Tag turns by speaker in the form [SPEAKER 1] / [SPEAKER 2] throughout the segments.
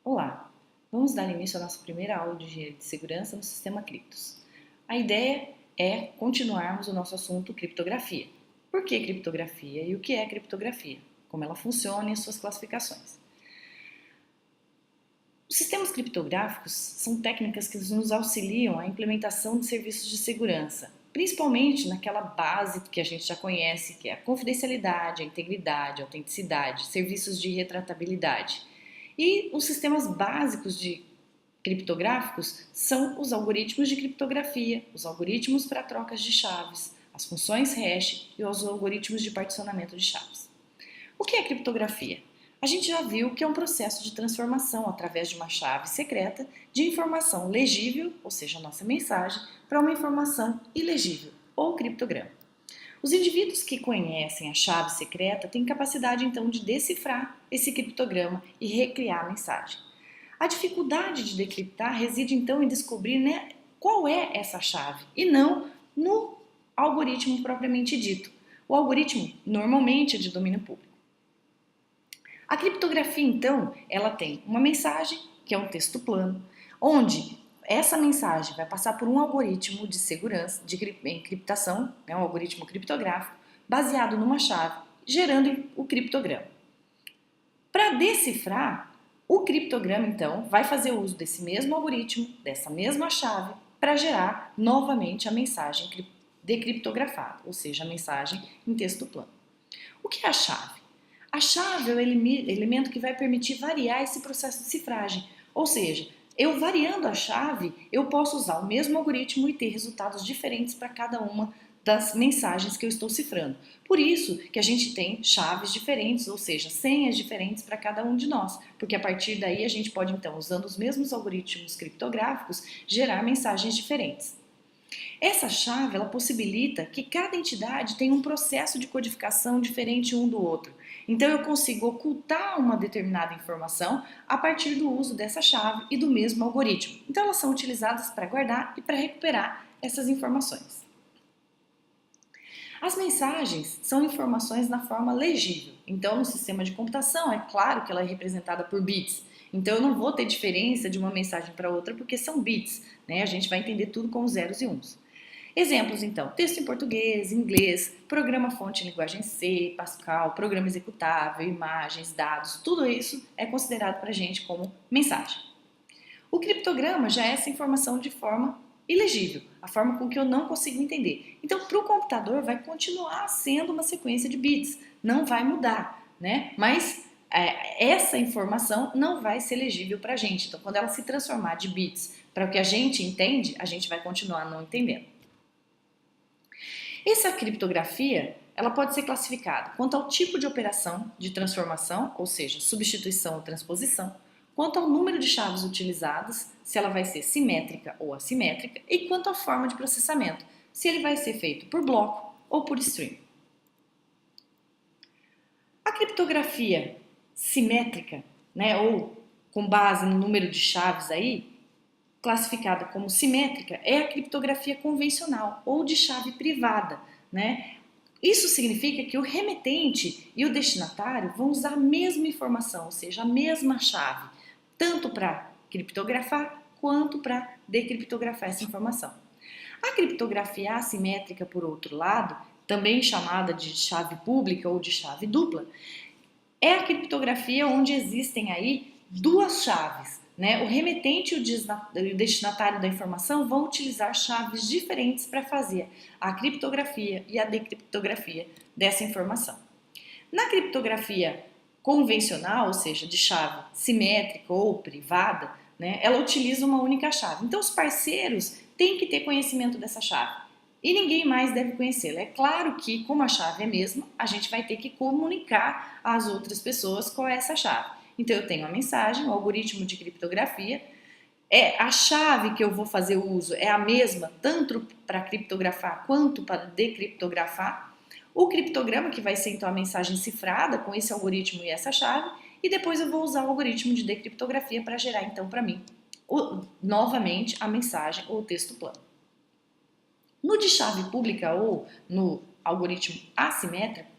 [SPEAKER 1] Olá, vamos dar início à nossa primeira aula de engenharia de segurança no sistema Criptos. A ideia é continuarmos o nosso assunto criptografia. Por que criptografia e o que é criptografia? Como ela funciona e suas classificações. Os sistemas criptográficos são técnicas que nos auxiliam à implementação de serviços de segurança, principalmente naquela base que a gente já conhece, que é a confidencialidade, a integridade, a autenticidade, serviços de retratabilidade. E os sistemas básicos de criptográficos são os algoritmos de criptografia, os algoritmos para trocas de chaves, as funções hash e os algoritmos de particionamento de chaves. O que é criptografia? A gente já viu que é um processo de transformação através de uma chave secreta de informação legível, ou seja, a nossa mensagem, para uma informação ilegível, ou criptograma. Os indivíduos que conhecem a chave secreta têm capacidade então de decifrar esse criptograma e recriar a mensagem. A dificuldade de decriptar reside então em descobrir, qual é essa chave e não no algoritmo propriamente dito. O algoritmo normalmente é de domínio público. A criptografia então, ela tem uma mensagem, que é um texto plano, onde essa mensagem vai passar por um algoritmo de segurança, de encriptação, um algoritmo criptográfico, baseado numa chave, gerando o criptograma. Para decifrar, o criptograma, então, vai fazer uso desse mesmo algoritmo, dessa mesma chave, para gerar novamente a mensagem decriptografada, ou seja, a mensagem em texto plano. O que é a chave? A chave é o elemento que vai permitir variar esse processo de cifragem, ou seja, eu variando a chave, eu posso usar o mesmo algoritmo e ter resultados diferentes para cada uma das mensagens que eu estou cifrando. Por isso que a gente tem chaves diferentes, ou seja, senhas diferentes para cada um de nós, porque a partir daí a gente pode então, usando os mesmos algoritmos criptográficos, gerar mensagens diferentes. Essa chave ela possibilita que cada entidade tenha um processo de codificação diferente um do outro. Então eu consigo ocultar uma determinada informação a partir do uso dessa chave e do mesmo algoritmo. Então elas são utilizadas para guardar e para recuperar essas informações. As mensagens são informações na forma legível. Então no sistema de computação é claro que ela é representada por bits. Então eu não vou ter diferença de uma mensagem para outra porque são bits, A gente vai entender tudo com zeros e uns. Exemplos, então, texto em português, inglês, programa-fonte em linguagem C, Pascal, programa executável, imagens, dados, tudo isso é considerado para a gente como mensagem. O criptograma já é essa informação de forma ilegível, a forma com que eu não consigo entender. Então, para o computador vai continuar sendo uma sequência de bits, não vai mudar, Mas essa informação não vai ser legível para a gente. Então, quando ela se transformar de bits para o que a gente entende, a gente vai continuar não entendendo. Essa criptografia ela pode ser classificada quanto ao tipo de operação de transformação, ou seja, substituição ou transposição, quanto ao número de chaves utilizadas, se ela vai ser simétrica ou assimétrica, e quanto à forma de processamento, se ele vai ser feito por bloco ou por stream. A criptografia simétrica, ou com base no número de chaves aí, classificada como simétrica, é a criptografia convencional ou de chave privada, Isso significa que o remetente e o destinatário vão usar a mesma informação, ou seja, a mesma chave, tanto para criptografar quanto para decriptografar essa informação. A criptografia assimétrica, por outro lado, também chamada de chave pública ou de chave dupla, é a criptografia onde existem aí duas chaves, O remetente e o destinatário da informação vão utilizar chaves diferentes para fazer a criptografia e a decriptografia dessa informação. Na criptografia convencional, ou seja, de chave simétrica ou privada, ela utiliza uma única chave. Então, os parceiros têm que ter conhecimento dessa chave e ninguém mais deve conhecê-la. É claro que, como a chave é a mesma, a gente vai ter que comunicar às outras pessoas qual é essa chave. Então eu tenho a mensagem, o algoritmo de criptografia, a chave que eu vou fazer uso é a mesma, tanto para criptografar quanto para decriptografar. O criptograma, que vai ser então a mensagem cifrada com esse algoritmo e essa chave, e depois eu vou usar o algoritmo de decriptografia para gerar então para mim, novamente, a mensagem ou o texto plano. No de chave pública ou no algoritmo assimétrico,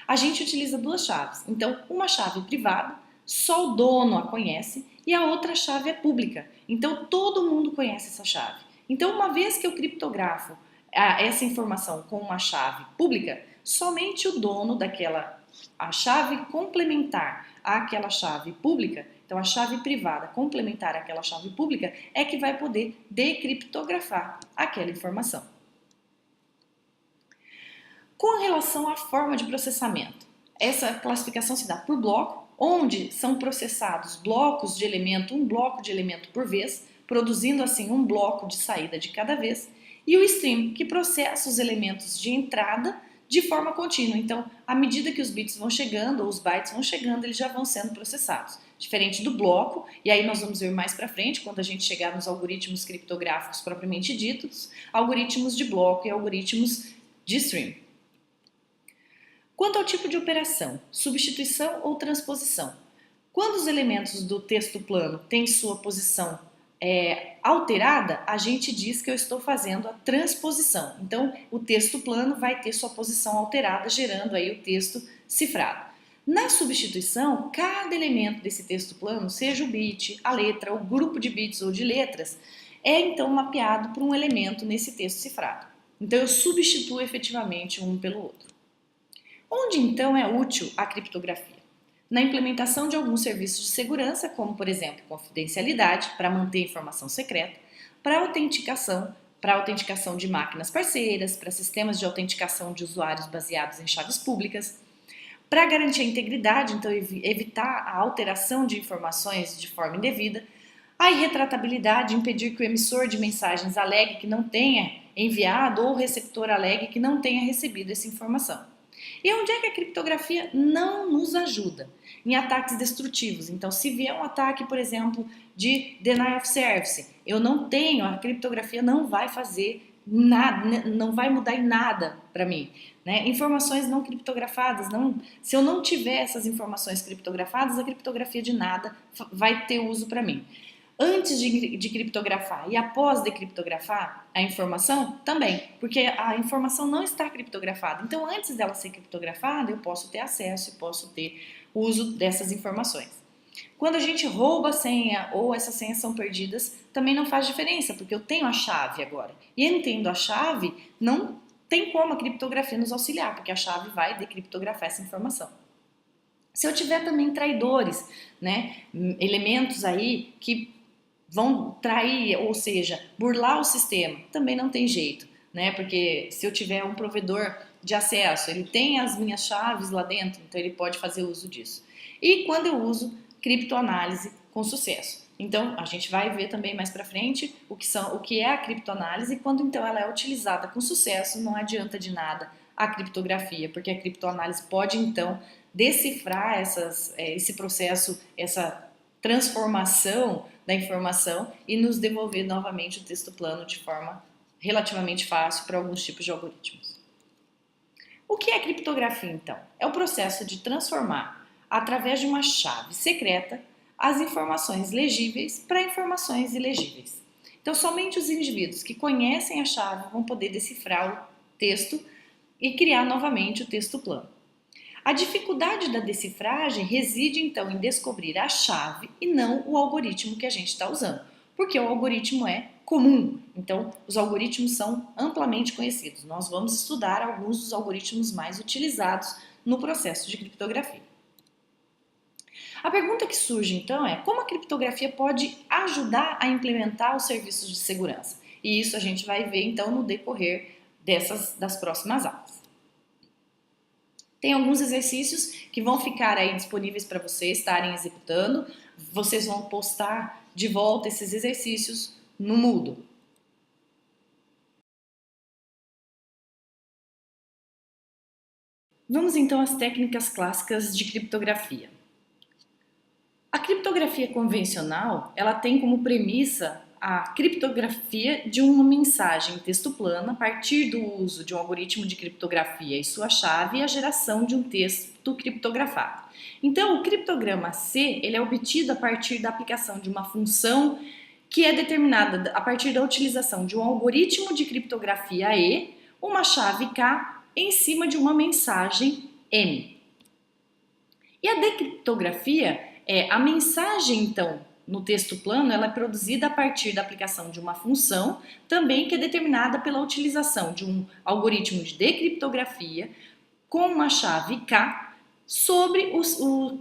[SPEAKER 1] a gente utiliza duas chaves. Então, uma chave privada, só o dono a conhece, e a outra chave é pública. Então todo mundo conhece essa chave. Então uma vez que eu criptografo essa informação com uma chave pública, somente o dono a chave complementar àquela chave pública, então a chave privada complementar àquela chave pública, é que vai poder decriptografar aquela informação. Com relação à forma de processamento, essa classificação se dá por bloco, onde são processados blocos de elemento, um bloco de elemento por vez, produzindo assim um bloco de saída de cada vez, e o stream, que processa os elementos de entrada de forma contínua. Então, à medida que os bits vão chegando, ou os bytes vão chegando, eles já vão sendo processados. Diferente do bloco, e aí nós vamos ver mais para frente, quando a gente chegar nos algoritmos criptográficos propriamente ditos, algoritmos de bloco e algoritmos de stream. Quanto ao tipo de operação, substituição ou transposição, quando os elementos do texto plano têm sua posição alterada, a gente diz que eu estou fazendo a transposição. Então, o texto plano vai ter sua posição alterada, gerando aí o texto cifrado. Na substituição, cada elemento desse texto plano, seja o bit, a letra, o grupo de bits ou de letras, é então mapeado por um elemento nesse texto cifrado. Então, eu substituo efetivamente um pelo outro. Onde então é útil a criptografia? Na implementação de alguns serviços de segurança, como por exemplo confidencialidade, para manter informação secreta, para autenticação de máquinas parceiras, para sistemas de autenticação de usuários baseados em chaves públicas, para garantir a integridade, então evitar a alteração de informações de forma indevida, a irretratabilidade, impedir que o emissor de mensagens alegue que não tenha enviado ou o receptor alegue que não tenha recebido essa informação. E onde é que a criptografia não nos ajuda? Em ataques destrutivos. Então, se vier um ataque, por exemplo, de denial of service, a criptografia não vai fazer nada, não vai mudar em nada para mim. Né? Informações não criptografadas, se eu não tiver essas informações criptografadas, a criptografia de nada vai ter uso para mim. Antes de criptografar e após decriptografar a informação, também, porque a informação não está criptografada. Então, antes dela ser criptografada, eu posso ter acesso e posso ter uso dessas informações. Quando a gente rouba a senha ou essas senhas são perdidas, também não faz diferença, porque eu tenho a chave agora. E eu tendo a chave, não tem como a criptografia nos auxiliar, porque a chave vai decriptografar essa informação. Se eu tiver também traidores, né, elementos aí que vão trair, ou seja, burlar o sistema, também não tem jeito, né? Porque se eu tiver um provedor de acesso, ele tem as minhas chaves lá dentro, então ele pode fazer uso disso. E quando eu uso criptoanálise com sucesso. Então, a gente vai ver também mais para frente o que é a criptoanálise e quando então ela é utilizada com sucesso, não adianta de nada a criptografia, porque a criptoanálise pode então decifrar esse processo, essa transformação da informação e nos devolver novamente o texto plano de forma relativamente fácil para alguns tipos de algoritmos. O que é criptografia, então? É o processo de transformar, através de uma chave secreta, as informações legíveis para informações ilegíveis. Então, somente os indivíduos que conhecem a chave vão poder decifrar o texto e criar novamente o texto plano. A dificuldade da decifragem reside, então, em descobrir a chave e não o algoritmo que a gente está usando, porque o algoritmo é comum, então os algoritmos são amplamente conhecidos. Nós vamos estudar alguns dos algoritmos mais utilizados no processo de criptografia. A pergunta que surge, então, é como a criptografia pode ajudar a implementar os serviços de segurança? E isso a gente vai ver, então, no decorrer das próximas aulas. Tem alguns exercícios que vão ficar aí disponíveis para vocês estarem executando. Vocês vão postar de volta esses exercícios no Moodle. Vamos então às técnicas clássicas de criptografia. A criptografia convencional, ela tem como premissa a criptografia de uma mensagem em texto plano a partir do uso de um algoritmo de criptografia e sua chave e a geração de um texto criptografado. Então, o criptograma C ele é obtido a partir da aplicação de uma função que é determinada a partir da utilização de um algoritmo de criptografia E, uma chave K, em cima de uma mensagem M. E a decriptografia é a mensagem, então, no texto plano, ela é produzida a partir da aplicação de uma função, também que é determinada pela utilização de um algoritmo de decriptografia com uma chave K sobre o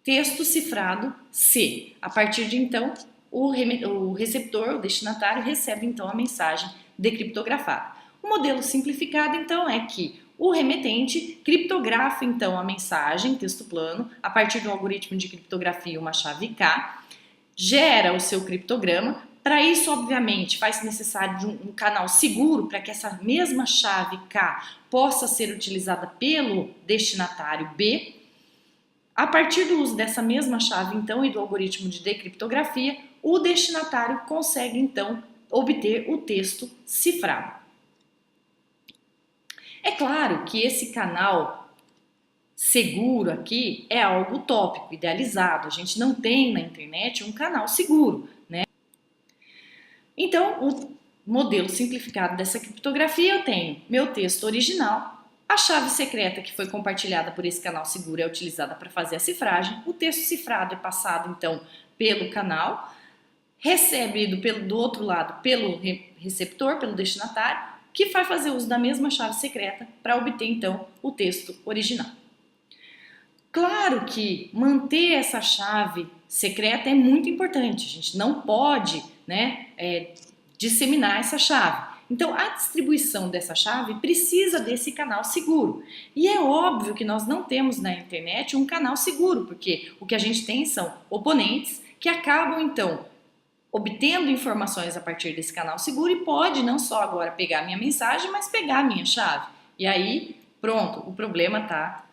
[SPEAKER 1] texto cifrado C. A partir de então, o receptor, o destinatário, recebe então a mensagem decriptografada. O modelo simplificado então é que o remetente criptografa então a mensagem, texto plano, a partir de um algoritmo de criptografia, uma chave K, gera o seu criptograma. Para isso, obviamente, faz-se necessário de um canal seguro para que essa mesma chave K possa ser utilizada pelo destinatário B. A partir do uso dessa mesma chave, então, e do algoritmo de decriptografia, o destinatário consegue, então, obter o texto cifrado. É claro que esse canal seguro aqui é algo utópico, idealizado. A gente não tem na internet um canal seguro, né? Então, o modelo simplificado dessa criptografia, eu tenho meu texto original, a chave secreta que foi compartilhada por esse canal seguro é utilizada para fazer a cifragem, o texto cifrado é passado, então, pelo canal, recebido do outro lado pelo receptor, pelo destinatário, que vai fazer uso da mesma chave secreta para obter, então, o texto original. Claro que manter essa chave secreta é muito importante, a gente não pode, né, disseminar essa chave. Então, a distribuição dessa chave precisa desse canal seguro. E é óbvio que nós não temos na internet um canal seguro, porque o que a gente tem são oponentes que acabam, então, obtendo informações a partir desse canal seguro e pode não só agora pegar a minha mensagem, mas pegar a minha chave. E aí, pronto, o problema está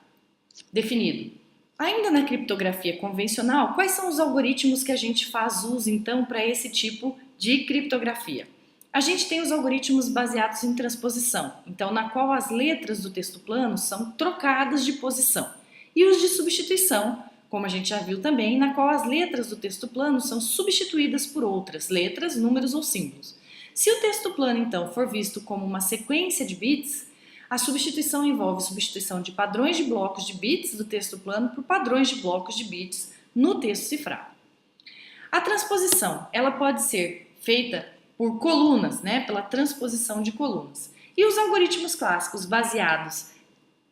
[SPEAKER 1] definido. Ainda na criptografia convencional, quais são os algoritmos que a gente faz uso, então, para esse tipo de criptografia? A gente tem os algoritmos baseados em transposição, então na qual as letras do texto plano são trocadas de posição, e os de substituição, como a gente já viu também, na qual as letras do texto plano são substituídas por outras letras, números ou símbolos. Se o texto plano, então, for visto como uma sequência de bits, a substituição envolve substituição de padrões de blocos de bits do texto plano por padrões de blocos de bits no texto cifrado. A transposição, ela pode ser feita por colunas, né, pela transposição de colunas. E os algoritmos clássicos baseados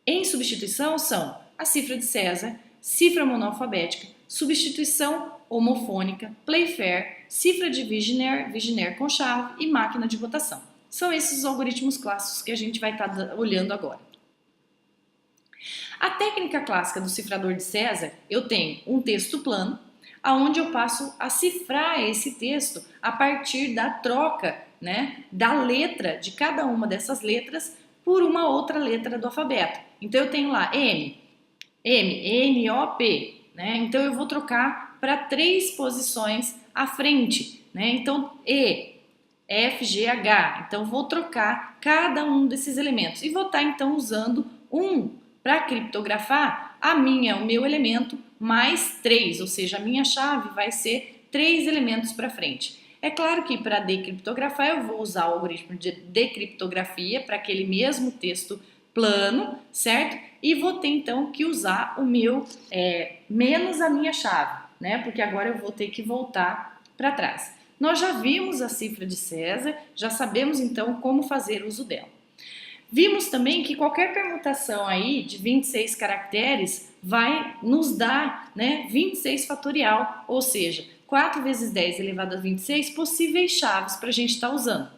[SPEAKER 1] em substituição são a cifra de César, cifra monoalfabética, substituição homofônica, Playfair, cifra de Vigenère com chave e máquina de rotação. São esses os algoritmos clássicos que a gente vai estar olhando agora. A técnica clássica do cifrador de César, eu tenho um texto plano, aonde eu passo a cifrar esse texto a partir da troca, né, da letra, de cada uma dessas letras, por uma outra letra do alfabeto. Então eu tenho lá M, N, O, P, né? Então eu vou trocar para 3 posições à frente, né? Então E, F, G, H. Então vou trocar cada um desses elementos e vou estar então usando um para criptografar o meu elemento mais 3, ou seja, a minha chave vai ser 3 elementos para frente. É claro que para decriptografar eu vou usar o algoritmo de decriptografia para aquele mesmo texto plano, certo? E vou ter então que usar o meu menos a minha chave, né? Porque agora eu vou ter que voltar para trás. Nós já vimos a cifra de César, já sabemos então como fazer uso dela. Vimos também que qualquer permutação aí de 26 caracteres vai nos dar, né, 26 fatorial, ou seja, 4 vezes 10 elevado a 26 possíveis chaves para a gente estar usando.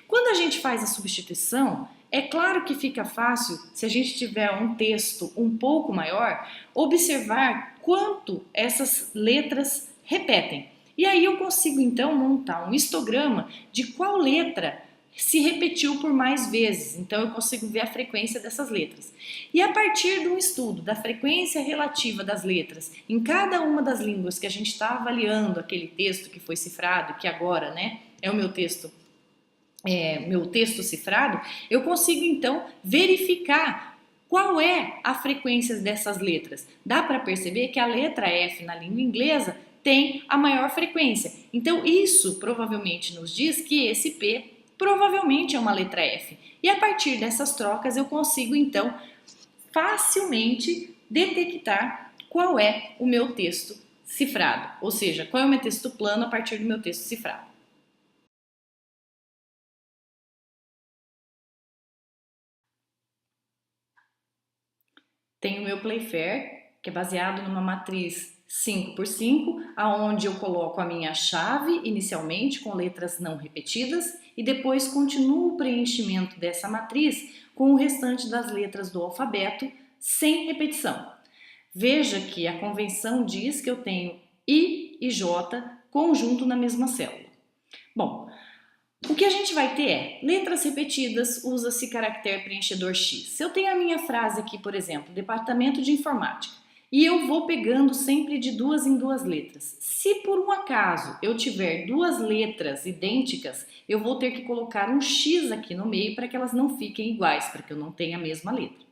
[SPEAKER 1] Quando a gente faz a substituição, é claro que fica fácil, se a gente tiver um texto um pouco maior, observar quanto essas letras repetem. E aí eu consigo então montar um histograma de qual letra se repetiu por mais vezes, então eu consigo ver a frequência dessas letras. E a partir do estudo da frequência relativa das letras em cada uma das línguas que a gente está avaliando aquele texto que foi cifrado, que agora, né, é o meu texto cifrado, eu consigo então verificar qual é a frequência dessas letras. Dá para perceber que a letra F na língua inglesa tem a maior frequência. Então isso provavelmente nos diz que esse P provavelmente é uma letra F. E a partir dessas trocas eu consigo então facilmente detectar qual é o meu texto cifrado, ou seja, qual é o meu texto plano a partir do meu texto cifrado. Tenho o meu Playfair, que é baseado numa matriz 5x5, aonde eu coloco a minha chave inicialmente com letras não repetidas e depois continuo o preenchimento dessa matriz com o restante das letras do alfabeto sem repetição. Veja que a convenção diz que eu tenho I e J conjunto na mesma célula. Bom, o que a gente vai ter é letras repetidas, usa-se caractere preenchedor X. Se eu tenho a minha frase aqui, por exemplo, departamento de informática, e eu vou pegando sempre de duas em duas letras. Se por um acaso eu tiver duas letras idênticas, eu vou ter que colocar um X aqui no meio para que elas não fiquem iguais, para que eu não tenha a mesma letra.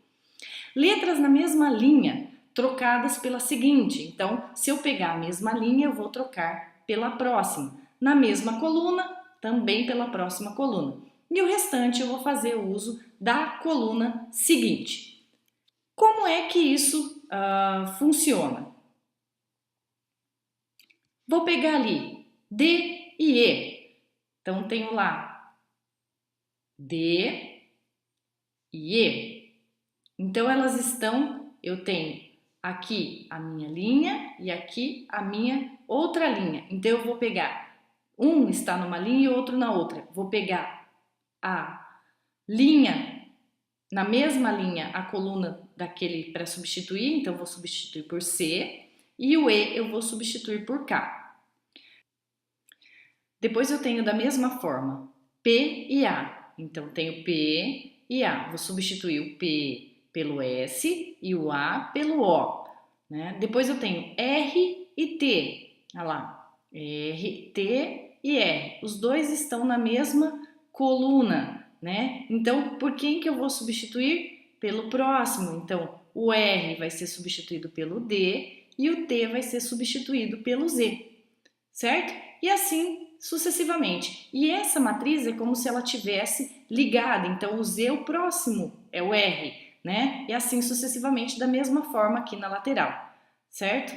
[SPEAKER 1] Letras na mesma linha, trocadas pela seguinte. Então, se eu pegar a mesma linha, eu vou trocar pela próxima. Na mesma coluna, também pela próxima coluna. E o restante eu vou fazer uso da coluna seguinte. Como é que isso funciona? Vou pegar ali D e E. Então, tenho lá D e E. Então, elas estão, eu tenho aqui a minha linha e aqui a minha outra linha. Então, eu vou pegar, um está numa linha e outro na outra. Vou pegar a linha, na mesma linha, a coluna daquele para substituir. Então, eu vou substituir por C e o E eu vou substituir por K. Depois eu tenho da mesma forma P e A. Então, tenho P e A. Vou substituir o P pelo S e o A pelo O. Né? Depois eu tenho R e T. Olha lá. R, T e R. Os dois estão na mesma coluna. Né? Então, por quem que eu vou substituir? Pelo próximo. Então, o R vai ser substituído pelo D e o T vai ser substituído pelo Z. Certo? E assim sucessivamente. E essa matriz é como se ela tivesse ligada. Então, o Z, o próximo é o R, né? E assim sucessivamente, da mesma forma aqui na lateral, certo?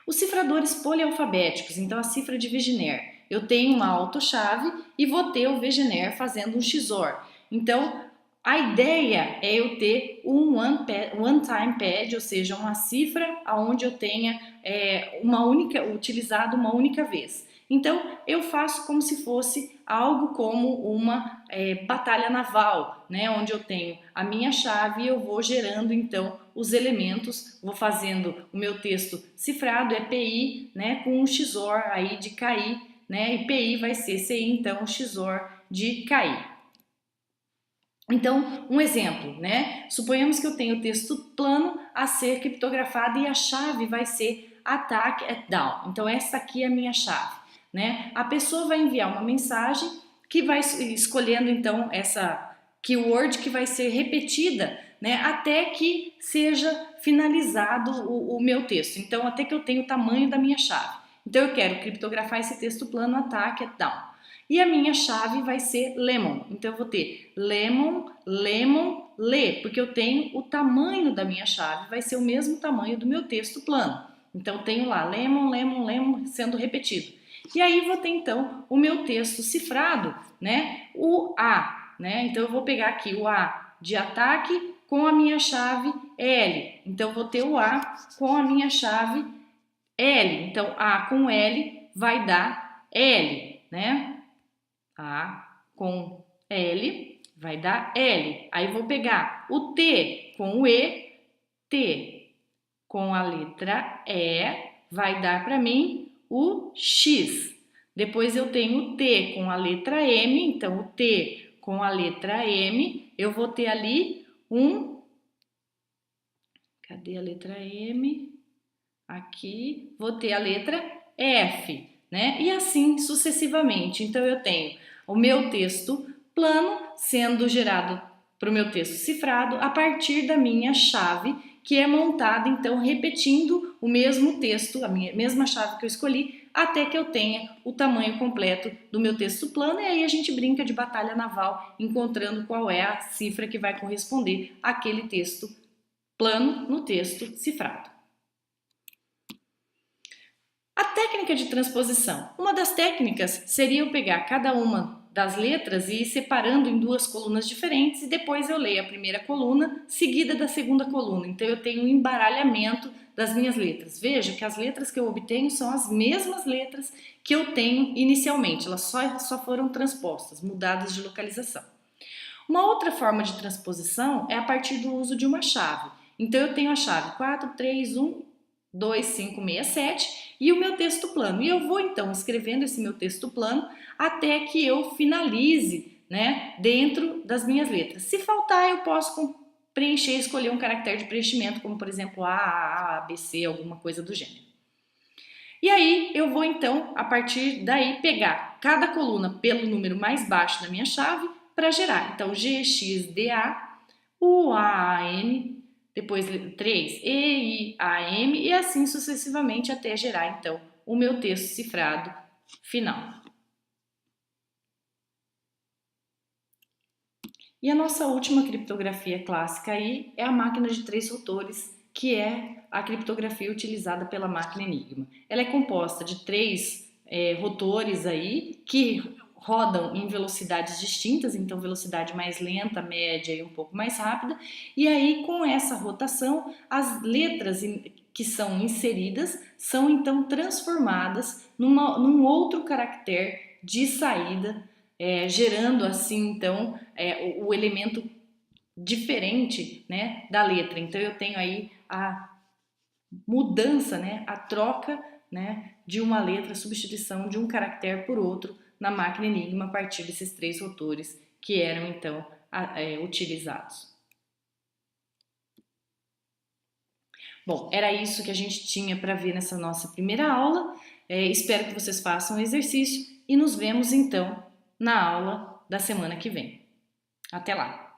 [SPEAKER 1] Os cifradores polialfabéticos, então a cifra de Wegener. Eu tenho uma autochave e vou ter o Wegener fazendo um XOR. Então, a ideia é eu ter um one-time pad, ou seja, uma cifra onde eu tenha utilizado uma única vez. Então, eu faço como se fosse algo como uma batalha naval, né? Onde eu tenho a minha chave e eu vou gerando, então, os elementos, vou fazendo o meu texto cifrado, é PI, né? Com um XOR aí de KI, né? E PI vai ser CI, então, XOR de KI. Então, um exemplo, né? Suponhamos que eu tenho o texto plano a ser criptografado e a chave vai ser attack at down. Então, essa aqui é a minha chave, né? A pessoa vai enviar uma mensagem que vai escolhendo, então, essa keyword que vai ser repetida, né? Até que seja finalizado o meu texto. Então, até que eu tenha o tamanho da minha chave. Então, eu quero criptografar esse texto plano attack at down. E a minha chave vai ser lemon. Então, eu vou ter lemon, lemon, le, porque eu tenho o tamanho da minha chave, vai ser o mesmo tamanho do meu texto plano. Então, eu tenho lá lemon, lemon, lemon sendo repetido. E aí, vou ter, então, o meu texto cifrado, né? O A, né? Então, eu vou pegar aqui o A de ataque com a minha chave L. Então, eu vou ter o A com a minha chave L. Então, A com L vai dar L, né? A com L vai dar L. Aí vou pegar o T com o E, T com a letra E vai dar para mim o X. Depois eu tenho o T com a letra M, então o T com a letra M, eu vou ter ali um... Cadê a letra M? Aqui, vou ter a letra F, né? E assim sucessivamente. Então, eu tenho o meu texto plano sendo gerado para o meu texto cifrado a partir da minha chave, que é montada, então, repetindo o mesmo texto, a mesma chave que eu escolhi, até que eu tenha o tamanho completo do meu texto plano. E aí a gente brinca de batalha naval, encontrando qual é a cifra que vai corresponder àquele texto plano no texto cifrado. técnica de transposição. Uma das técnicas seria eu pegar cada uma das letras e ir separando em duas colunas diferentes e depois eu leio a primeira coluna seguida da segunda coluna. Então eu tenho um embaralhamento das minhas letras. Veja que as letras que eu obtenho são as mesmas letras que eu tenho inicialmente, elas só foram transpostas, mudadas de localização. Uma outra forma de transposição é a partir do uso de uma chave. Então eu tenho a chave 4, 3, 1, 2, 5, 6, 7 e o meu texto plano. E eu vou então escrevendo esse meu texto plano até que eu finalize, né, dentro das minhas letras. Se faltar, eu posso preencher, escolher um caractere de preenchimento, como por exemplo A, B, C, alguma coisa do gênero. E aí eu vou então, a partir daí, pegar cada coluna pelo número mais baixo da minha chave para gerar. Então, G, X, D, A, U, A, N, depois 3, E, I, A, M e assim sucessivamente até gerar então o meu texto cifrado final. E a nossa última criptografia clássica aí é a máquina de 3 rotores, que é a criptografia utilizada pela máquina Enigma. Ela é composta de 3 rotores aí que rodam em velocidades distintas, então velocidade mais lenta, média e um pouco mais rápida, e aí com essa rotação as letras que são inseridas são então transformadas num outro caractere de saída, gerando assim então o elemento diferente, né, da letra. Então eu tenho aí a mudança, né, a troca, né, de uma letra, a substituição de um caractere por outro na máquina Enigma a partir desses 3 rotores que eram então utilizados. Bom, era isso que a gente tinha para ver nessa nossa primeira aula. Espero que vocês façam o exercício e nos vemos então na aula da semana que vem. Até lá!